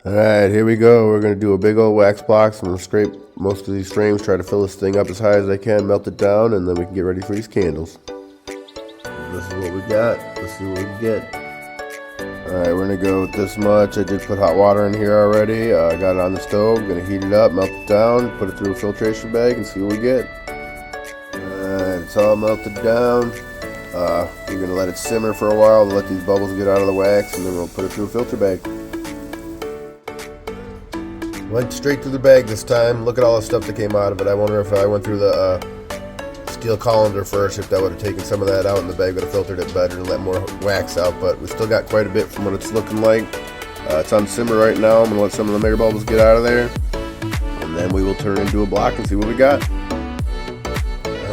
Alright, here we go. We're going to do a big old wax box. I'm going to scrape most of these frames, try to fill this thing up as high as I can, melt it down, and then we can get ready for these candles. This is what we got. Let's see what we can get. Alright, we're going to go with this much. I did put hot water in here already. I got it on the stove. I'm going to heat it up, melt it down, put it through a filtration bag, and see what we get. Alright, it's all melted down. We're going to let it simmer for a while to let these bubbles get out of the wax, and then we'll put it through a filter bag. Went straight through the bag this time. Look at all the stuff that came out of it. I wonder if I went through the steel colander first, if that would have taken some of that out and the bag would have filtered it better and let more wax out. But we still got quite a bit from what it's looking like. It's on simmer right now. I'm going to let some of the air bubbles get out of there. And then we will turn it into a block and see what we got.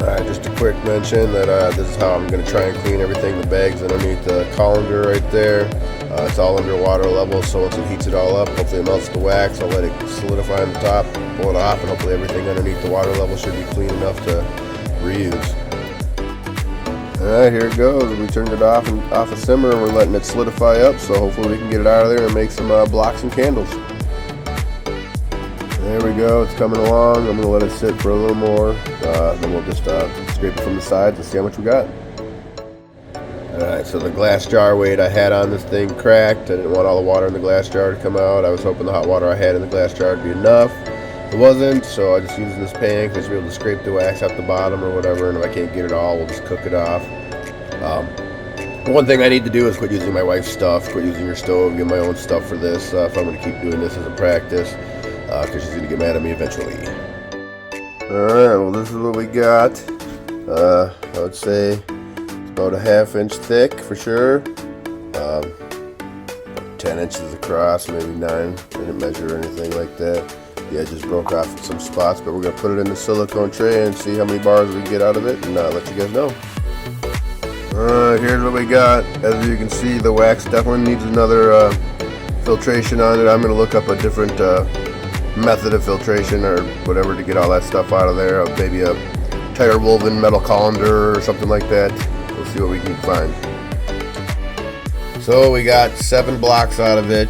Alright, just a quick mention that this is how I'm going to try and clean everything. The bag's underneath the colander right there. It's all under water level, so once it heats it all up, hopefully it melts the wax. I'll let it solidify on the top, pull it off, and hopefully everything underneath the water level should be clean enough to reuse. Alright, here it goes. We turned it off a simmer, and we're letting it solidify up, so hopefully we can get it out of there and make some blocks and candles. There we go, it's coming along. I'm going to let it sit for a little more, then we'll just scrape it from the sides and see how much we got. Alright, so the glass jar weight I had on this thing cracked. I didn't want all the water in the glass jar to come out. I was hoping the hot water I had in the glass jar would be enough. It wasn't, so I just used this pan because we'll be able to scrape the wax out the bottom or whatever, and if I can't get it all, we'll just cook it off. One thing I need to do is quit using my wife's stuff, quit using her stove, get my own stuff for this if I'm going to keep doing this as a practice, because she's going to get mad at me eventually. Alright, well this is what we got. I would say about a 1/2 inch thick for sure, 10 inches across, maybe 9. I didn't measure or anything like that. Yeah, it just broke off in some spots, but we're going to put it in the silicone tray and see how many bars we can get out of it, and let you guys know. Alright, here's what we got. As you can see, the wax definitely needs another filtration on it. I'm going to look up a different method of filtration or whatever to get all that stuff out of there. Maybe a tire woven metal colander or something like that. We'll see what we can find. So we got 7 blocks out of it.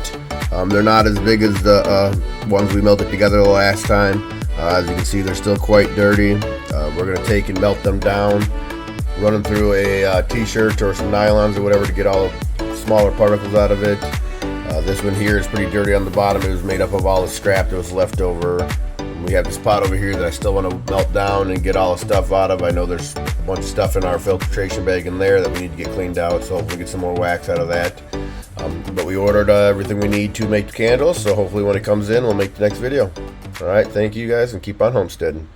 They're not as big as the ones we melted together the last time. As you can see, they're still quite dirty. We're going to take and melt them down, run them through a t-shirt or some nylons or whatever to get all the smaller particles out of it. This one here is pretty dirty on the bottom. It was made up of all the scrap that was left over. We have this pot over here that I still want to melt down and get all the stuff out of. I know there's a bunch of stuff in our filtration bag in there that we need to get cleaned out, so hopefully get some more wax out of that. But we ordered everything we need to make the candles, so hopefully when it comes in, we'll make the next video. Alright, thank you guys, and keep on homesteading.